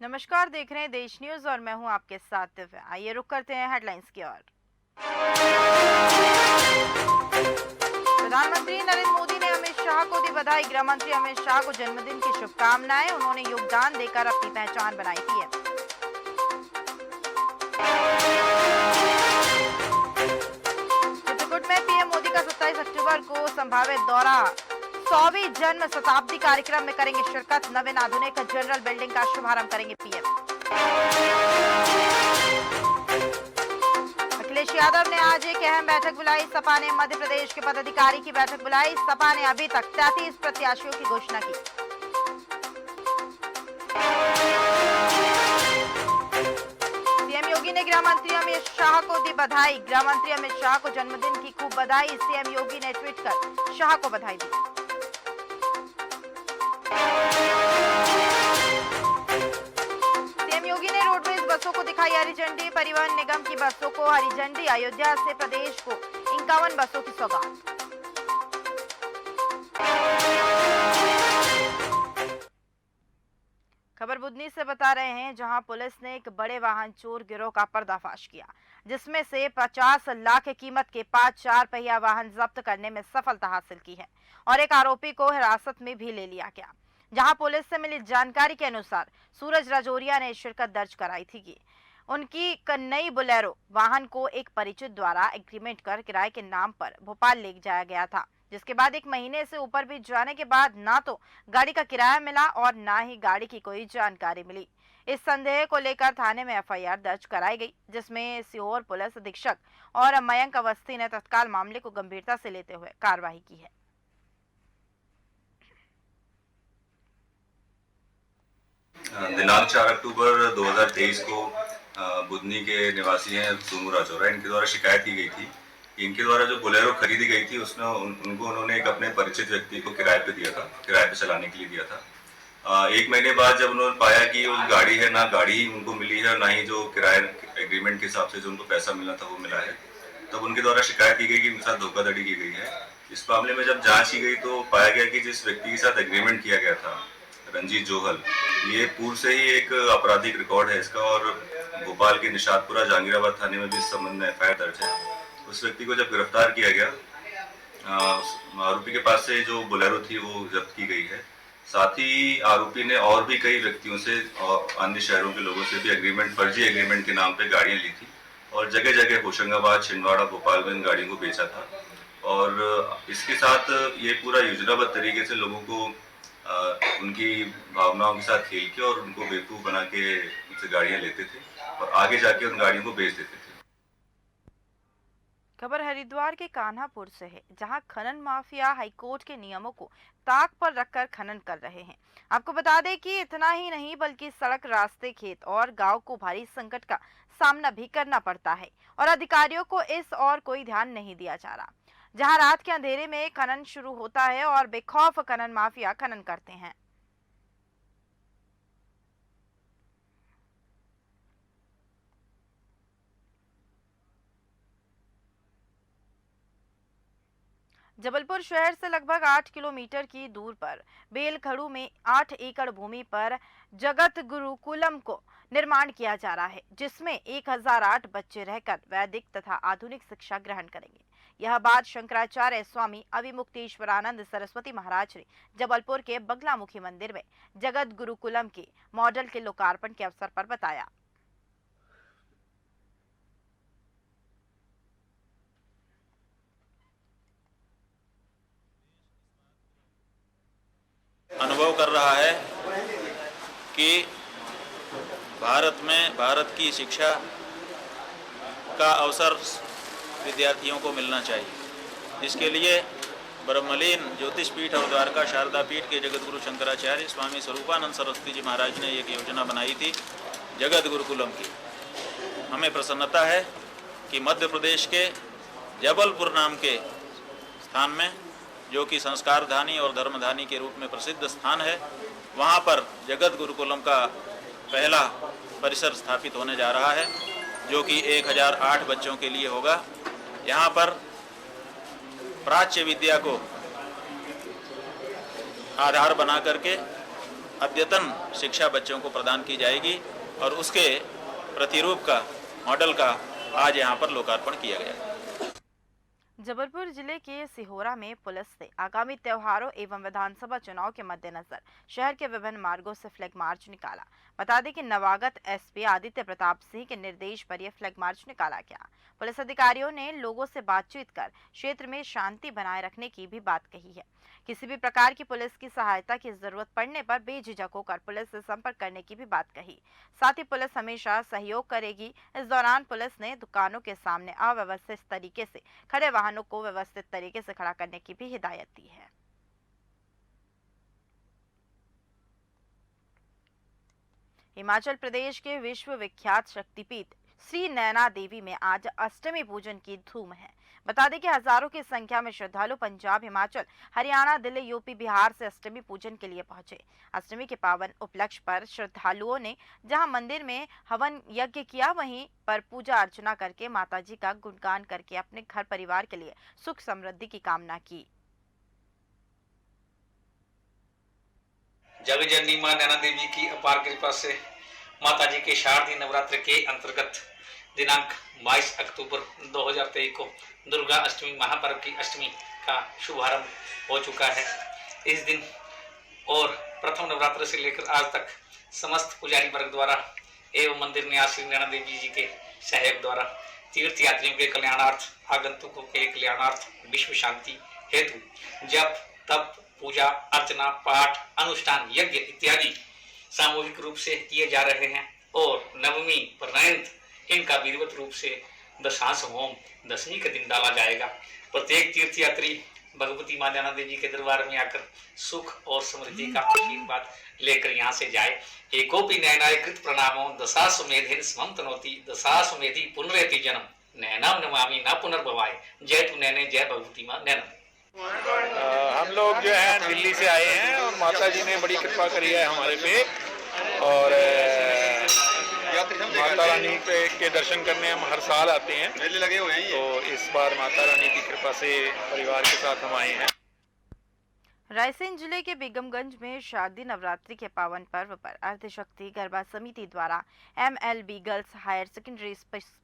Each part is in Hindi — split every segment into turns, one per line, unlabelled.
नमस्कार, देख रहे हैं देश न्यूज और मैं हूं आपके साथ दिव्या। आइए रुक करते हैं हेडलाइंस की ओर। प्रधानमंत्री नरेंद्र मोदी ने अमित शाह को दी बधाई। गृह मंत्री अमित शाह को जन्मदिन की शुभकामनाएं। उन्होंने योगदान देकर अपनी पहचान बनाई थी। चित्रकूट में पीएम मोदी का 27 अक्टूबर को संभावित दौरा। 100वीं जन्म शताब्दी कार्यक्रम में करेंगे शिरकत। नवीन आधुनिक जनरल बिल्डिंग का शुभारंभ करेंगे पीएम। अखिलेश यादव ने आज एक अहम बैठक बुलाई। सपा ने मध्य प्रदेश के पदाधिकारी की बैठक बुलाई। सपा ने अभी तक 33 प्रत्याशियों की घोषणा की। सीएम योगी ने गृह मंत्री अमित शाह को दी बधाई। गृह मंत्री अमित शाह को जन्मदिन की खूब बधाई। सीएम योगी ने ट्वीट कर शाह को बधाई दी। सीएम योगी ने रोडवेज बसों को दिखाई हरी झंडी। परिवहन निगम की बसों को हरी झंडी। अयोध्या से प्रदेश को 51 बसों की सौगात। खबर बुधनी से बता रहे हैं, जहां पुलिस ने एक बड़े वाहन चोर गिरोह का पर्दाफाश किया, जिसमें से 50 लाख की कीमत के 5 4 पहिया वाहन जब्त करने में सफलता हासिल की है और एक आरोपी को हिरासत में भी ले लिया गया। जहां पुलिस से मिली जानकारी के अनुसार सूरज राजौरिया ने शिरकत दर्ज कराई थी कि उनकी नई बोलेरो वाहन को एक परिचित द्वारा एग्रीमेंट कर किराए के नाम पर भोपाल ले जाया गया था, जिसके बाद 1 महीने से ऊपर बीत जाने के बाद ना तो गाड़ी का किराया मिला और ना ही गाड़ी की कोई जानकारी मिली। इस संदेह को लेकर थाने में एफआईआर दर्ज कराई गई, जिसमें सीहोर पुलिस अधीक्षक और मयंक अवस्थी ने तत्काल मामले को गंभीरता से लेते हुए कार्रवाई की है।
दिनांक 4 अक्टूबर 2023 को बुधनी के निवासी हैं सोनू राजौरा, इनके द्वारा शिकायत की गई थी कि इनके द्वारा जो बोलेरो खरीदी गई थी उसमें उनको उन्होंने एक अपने परिचित व्यक्ति को किराए पे दिया था, किराए पे चलाने के लिए दिया था। 1 महीने बाद जब उन्होंने पाया कि वो गाड़ी है, ना गाड़ी ही उनको मिली है, ना ही जो किराए एग्रीमेंट के हिसाब से जो उनको पैसा मिलना था वो मिला है, तब उनके द्वारा शिकायत की गई कि उनके साथ धोखाधड़ी की गई है। इस मामले में जब जाँच की गई तो पाया गया कि जिस व्यक्ति के साथ एग्रीमेंट किया गया था, रंजीत जोहल, ये पूर्व से ही एक आपराधिक रिकॉर्ड है इसका और भोपाल के निशातपुरा जहांगीराबाद थाने में भी इस संबंध में एफआईआर दर्ज है। उस व्यक्ति को जब गिरफ्तार किया गया, आरोपी के पास से जो बोलेरो थी वो जब्त की गई है। साथ ही आरोपी ने और भी कई व्यक्तियों से और अन्य शहरों के लोगों से भी एग्रीमेंट, फर्जी एग्रीमेंट के नाम पे गाड़ियां ली थी और जगह जगह होशंगाबाद, छिंदवाड़ा, भोपाल में इन गाड़ियों को बेचा था। और इसके साथ ये पूरा योजनाबद्ध तरीके से लोगों को उनकी भावनाओं के साथ खेल के और उनको बेवकूफ बना के उनसे गाड़ियां लेते थे और आगे जाके उन गाड़ियों को बेच देते थे।
खबर हरिद्वार के कान्हापुर से है, जहां खनन माफिया हाईकोर्ट के नियमों को ताक पर रखकर खनन कर रहे हैं। आपको बता दें कि इतना ही नहीं बल्कि सड़क, रास्ते, खेत और गांव को भारी संकट का सामना भी करना पड़ता है और अधिकारियों को इस और कोई ध्यान नहीं दिया जा रहा। जहां रात के अंधेरे में खनन शुरू होता है और बेखौफ खनन माफिया खनन करते हैं। जबलपुर शहर से लगभग 8 किलोमीटर की दूर पर बेलखड़ू में 8 एकड़ भूमि पर जगत गुरुकुलम को निर्माण किया जा रहा है, जिसमें 1008 बच्चे रहकर वैदिक तथा आधुनिक शिक्षा ग्रहण करेंगे। यह बात शंकराचार्य स्वामी अविमुक्तेश्वरानंद सरस्वती महाराज ने जबलपुर के बगलामुखी मंदिर में जगत गुरुकुलम के मॉडल के लोकार्पण के अवसर पर बताया।
अनुभव कर रहा है कि भारत की शिक्षा का अवसर विद्यार्थियों को मिलना चाहिए। इसके लिए ब्रह्मलीन ज्योतिष पीठ और द्वारका शारदा पीठ के जगत गुरु शंकराचार्य स्वामी स्वरूपानंद सरस्वती जी महाराज ने एक योजना बनाई थी जगत गुरुकुलम की। हमें प्रसन्नता है कि मध्य प्रदेश के जबलपुर नाम के स्थान में, जो कि संस्कार धानी और धर्मधानी के रूप में प्रसिद्ध स्थान है, वहाँ पर जगत गुरुकुलम का पहला परिसर स्थापित होने जा रहा है, जो कि 1008 बच्चों के लिए होगा। यहाँ पर प्राच्य विद्या को आधार बना करके अद्यतन शिक्षा बच्चों को प्रदान की जाएगी और उसके प्रतिरूप का मॉडल का आज यहाँ पर लोकार्पण किया गया।
जबलपुर जिले के सिहोरा में पुलिस ने आगामी त्योहारों एवं विधानसभा चुनाव के मद्देनजर शहर के विभिन्न मार्गों से फ्लैग मार्च निकाला। बता दें कि नवागत एसपी आदित्य प्रताप सिंह के निर्देश पर यह फ्लैग मार्च निकाला गया। पुलिस अधिकारियों ने लोगों से बातचीत कर क्षेत्र में शांति बनाए रखने की भी बात कही है। किसी भी प्रकार की पुलिस की सहायता की जरूरत पड़ने पर बेझिझक होकर पुलिस से संपर्क करने की भी बात कही। साथ ही पुलिस हमेशा सहयोग करेगी। इस दौरान पुलिस ने दुकानों के सामने अव्यवस्थित तरीके से खड़े वाहनों को व्यवस्थित तरीके से खड़ा करने की भी हिदायत दी है। हिमाचल प्रदेश के विश्व विख्यात शक्तिपीठ श्री नैना देवी में आज अष्टमी पूजन की धूम है। बता दें कि हजारों की संख्या में श्रद्धालु पंजाब, हिमाचल, हरियाणा, दिल्ली, यूपी, बिहार से अष्टमी पूजन के लिए पहुंचे। अष्टमी के पावन उपलक्ष्य पर श्रद्धालुओं ने जहां मंदिर में हवन यज्ञ किया, वहीं पर पूजा अर्चना करके माताजी का गुणगान करके अपने घर परिवार के लिए सुख समृद्धि की कामना की।
जगजननी मां नैना देवी की अपार कृपा से माताजी के शारदीय नवरात्र के अंतर्गत दिनांक 22 अक्टूबर 2023 को दुर्गा अष्टमी महापर्व की अष्टमी का शुभारंभ हो चुका है। इस दिन और प्रथम नवरात्र से लेकर आज तक समस्त पुजारी वर्ग द्वारा एवं मंदिर न्यास श्री नैना देवी जी के सहयोग द्वारा तीर्थ यात्रियों के कल्याणार्थ, आगंतुकों के कल्याणार्थ, विश्व शांति हेतु जप, तप, पूजा अर्चना, पाठ, अनुष्ठान, यज्ञ इत्यादि सामूहिक रूप से किए जा रहे हैं और नवमी पर्यंत इनका विधिवत रूप से दशांश होम दशमी के दिन डाला जाएगा। प्रत्येक तीर्थ यात्री भगवती मां नैना देवी के दरबार में आकर सुख और समृद्धि का आशीर्वाद लेकर यहाँ से जाए। एकोपि नैनाय कृत प्रणामो दशाश्वमेधेन समं तनोति दशाश्वमेधि पुनरेति जन्म नैनाम नमामि न पुनर्भवाय। जय तु नैने, जय भगवती मां नैना।
हम लोग जो है दिल्ली से आए हैं और माता जी ने बड़ी कृपा करी है हमारे पे और माता रानी के दर्शन करने हम हर साल आते हैं। मेले लगे हुए हैं तो इस बार माता रानी की कृपा से परिवार के साथ हम आए हैं।
रायसेन जिले के बेगमगंज में शारदीय नवरात्रि के पावन पर्व पर अर्धशक्ति गरबा समिति द्वारा MLB गर्ल्स हायर सेकेंडरी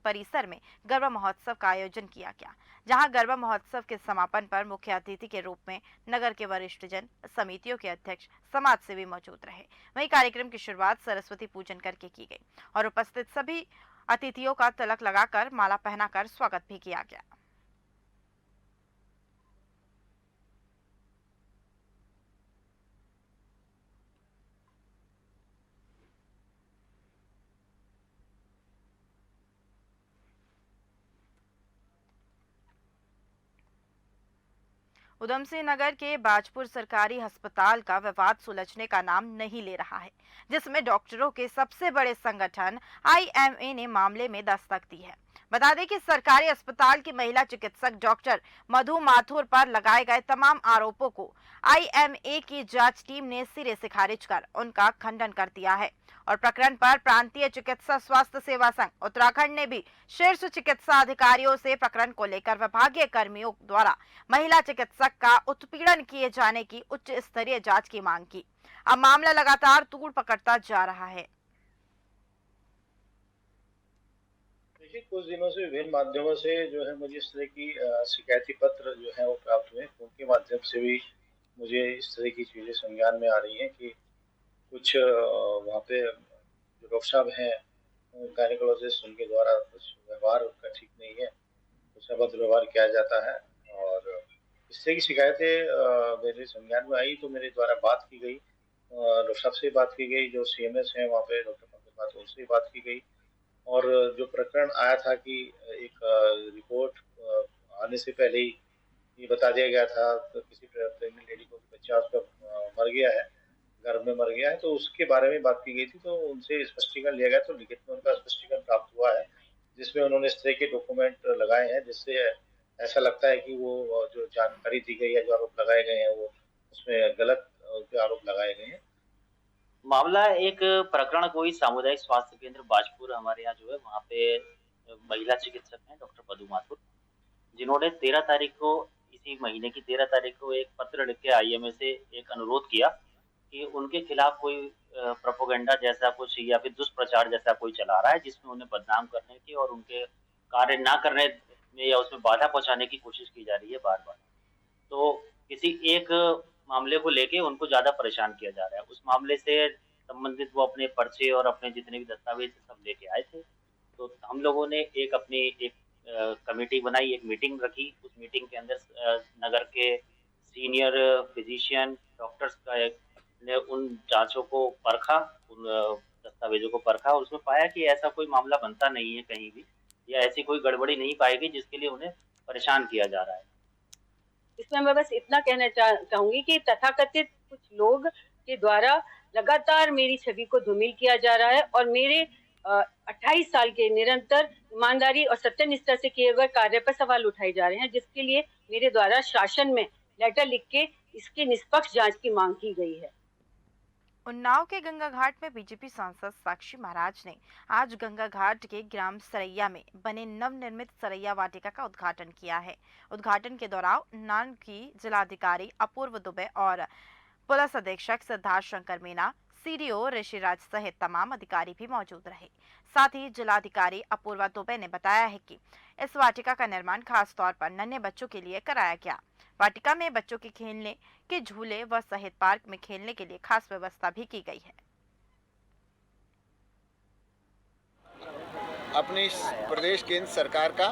परिसर में गरबा महोत्सव का आयोजन किया गया, जहां गरबा महोत्सव के समापन पर मुख्य अतिथि के रूप में नगर के वरिष्ठ जन, समितियों के अध्यक्ष, समाज सेवी मौजूद रहे। वहीं कार्यक्रम की शुरुआत सरस्वती पूजन करके की गई और उपस्थित सभी अतिथियों का तिलक लगाकर माला पहनाकर स्वागत भी किया गया। उधम सिंह नगर के बाजपुर सरकारी अस्पताल का विवाद सुलझने का नाम नहीं ले रहा है, जिसमें डॉक्टरों के सबसे बड़े संगठन IMA ने मामले में दस्तक दी है। बता दें कि सरकारी अस्पताल की महिला चिकित्सक डॉक्टर मधु माथुर पर लगाए गए तमाम आरोपों को IMA की जांच टीम ने सिरे से खारिज कर उनका खंडन कर दिया है और प्रकरण पर प्रांतीय चिकित्सा स्वास्थ्य सेवा संघ उत्तराखंड ने भी शीर्ष चिकित्सा अधिकारियों से प्रकरण को लेकर विभागीय कर्मियों द्वारा महिला चिकित्सक का उत्पीड़न किए जाने की उच्च स्तरीय जांच की मांग की। अब मामला लगातार तूड़ पकड़ता जा रहा है।
देखिए, कुछ दिनों से विभिन्न माध्यमों से जो है मुझे इस तरह की शिकायती पत्र जो है वो प्राप्त हुए। उनके माध्यम से भी मुझे इस तरह की चीज़ें संज्ञान में आ रही हैं कि कुछ वहाँ पे जो डॉक्टर साहब हैं गायनेकोलॉजिस्ट, उनके द्वारा कुछ व्यवहार उनका ठीक नहीं है, कुछ अभद्र व्यवहार किया जाता है और इस तरह की शिकायतें मेरे संज्ञान में आई तो मेरे द्वारा बात की गई, डॉक्टर साहब से बात की गई, जो CMS हैं वहाँ पे डॉक्टर पंकज, उनसे बात की गई और जो प्रकरण आया था कि एक रिपोर्ट आने से पहले ही ये बता दिया गया था तो किसी प्रेग्नेंट लेडी को बच्चा उसका मर गया है, गर्भ में मर गया है, तो उसके बारे में बात की गई थी। तो उनसे स्पष्टीकरण लिया गया, तो लिखित में उनका स्पष्टीकरण प्राप्त हुआ है जिसमें उन्होंने इस तरह के डॉक्यूमेंट लगाए हैं जिससे ऐसा लगता है कि वो जो जानकारी दी गई है, जो आरोप लगाए गए हैं, वो उसमें गलत आरोप लगाए गए हैं।
मामला एक प्रकरण कोई सामुदायिक स्वास्थ्य केंद्र बाजपुर हमारे यहाँ जो है वहाँ पे महिला चिकित्सक हैं डॉक्टर मधु माथुर, जिन्होंने 13 तारीख को इसी महीने की 13 तारीख को एक पत्र लिख के IMA से एक अनुरोध किया कि उनके खिलाफ कोई प्रोपेगेंडा जैसा कुछ या फिर दुष्प्रचार जैसा कोई चला रहा है, जिसमें उन्हें बदनाम करने की और उनके कार्य ना करने में या उसमें बाधा पहुँचाने की कोशिश की जा रही है बार-बार। तो किसी एक मामले को लेके उनको ज़्यादा परेशान किया जा रहा है। उस मामले से संबंधित वो अपने पर्चे और अपने जितने भी दस्तावेज़ सब लेके आए थे। तो हम लोगों ने एक कमेटी बनाई, एक मीटिंग रखी। उस मीटिंग के अंदर नगर के सीनियर फिजिशियन, डॉक्टर्स का एक ने उन जाँचों को परखा, उन दस्तावेज़ों को परखा और उसमें पाया कि ऐसा कोई मामला बनता नहीं है कहीं भी या ऐसी कोई गड़बड़ी नहीं पाई गई जिसके लिए उन्हें परेशान किया जा रहा है।
इसमें मैं बस इतना कहना चाहूंगी कि तथाकथित कुछ लोग के द्वारा लगातार मेरी छवि को धूमिल किया जा रहा है और मेरे 28 साल के निरंतर ईमानदारी और सत्यनिष्ठा से किए गए कार्य पर सवाल उठाए जा रहे हैं, जिसके लिए मेरे द्वारा शासन में लेटर लिख के इसकी निष्पक्ष जांच की मांग की गई है।
उन्नाव के गंगा घाट में बीजेपी सांसद साक्षी महाराज ने आज गंगा घाट के ग्राम सरैया में बने नवनिर्मित सरैया वाटिका का उद्घाटन किया है। उद्घाटन के दौरान नान की जिलाधिकारी अपूर्व दुबे और पुलिस अधीक्षक सिद्धार्थ शंकर मीना, सीडीओ ऋषिराज सहित तमाम अधिकारी भी मौजूद रहे। साथ ही जिलाधिकारी अपूर्वा दुबे ने बताया है कि इस वाटिका का निर्माण खास तौर पर नन्हे बच्चों के लिए कराया गया। वाटिका में बच्चों के खेलने के झूले व सहित पार्क में खेलने के लिए खास व्यवस्था भी की गई है।
अपनी इस प्रदेश केंद्र सरकार का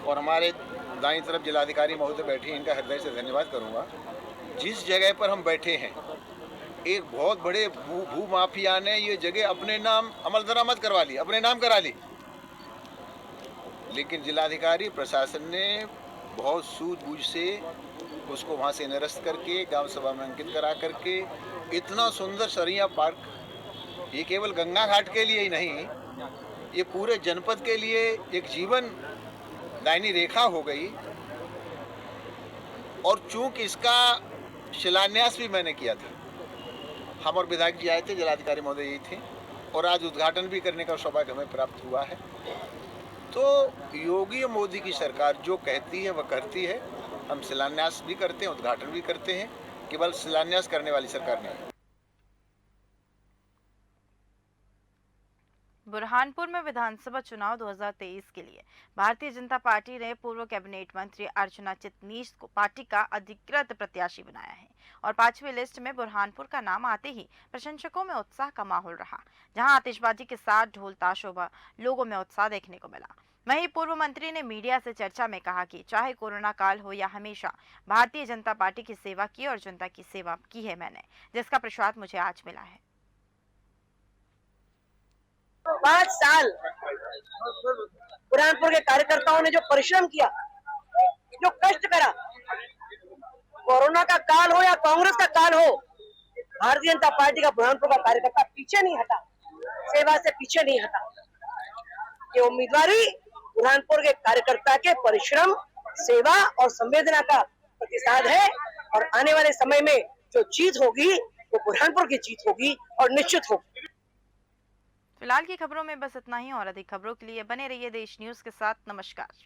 और हमारे दाईं तरफ जिलाधिकारी महोदय बैठे हैं, इनका हृदय से धन्यवाद करूंगा। जिस जगह पर हम बैठे हैं, एक बहुत बड़े भू माफिया ने ये जगह अपने नाम अमल दरामद करवा ली, अपने नाम करा ली, लेकिन जिलाधिकारी प्रशासन ने बहुत सूझबूझ से उसको वहाँ से निरस्त करके ग्राम सभा में अंकित करा करके इतना सुंदर सरैया पार्क, ये केवल गंगा घाट के लिए ही नहीं, ये पूरे जनपद के लिए एक जीवन दायनी रेखा हो गई। और चूंकि इसका शिलान्यास भी मैंने किया था, हम और विधायक जी आए थे, जिलाधिकारी महोदय यही थे, और आज उद्घाटन भी करने का सौभाग्य हमें प्राप्त हुआ है। तो योगी मोदी की सरकार जो कहती है वह करती है। हम शिलान्यास भी करते हैं, उद्घाटन भी करते हैं, केवल शिलान्यास करने वाली सरकार नहीं है।
बुरहानपुर में विधानसभा चुनाव 2023 के लिए भारतीय जनता पार्टी ने पूर्व कैबिनेट मंत्री अर्चना चिटनीस को पार्टी का अधिकृत प्रत्याशी बनाया है और 5वीं लिस्ट में बुरहानपुर का नाम आते ही प्रशंसकों में उत्साह का माहौल रहा, जहां आतिशबाजी के साथ ढोल ताशों लोगों में उत्साह देखने को मिला। वहीं पूर्व मंत्री ने मीडिया से चर्चा में कहा कि चाहे कोरोना काल हो या हमेशा भारतीय जनता पार्टी की सेवा की और जनता की सेवा की है मैंने, जिसका प्रसाद मुझे आज मिला है।
5 साल बुरहानपुर के कार्यकर्ताओं ने जो परिश्रम किया, जो कष्ट करा, कोरोना का काल हो या कांग्रेस का काल हो, भारतीय जनता पार्टी का बुरहानपुर का कार्यकर्ता पीछे नहीं हटा, सेवा से पीछे नहीं हटा। ये उम्मीदवारी बुरहानपुर के कार्यकर्ता के परिश्रम, सेवा और संवेदना का प्रतिसाद है और आने वाले समय में जो जीत होगी वो बुरहानपुर की जीत होगी और निश्चित होगी।
फिलहाल की खबरों में बस इतना ही और अधिक खबरों के लिए बने रहिए देश न्यूज के साथ। नमस्कार।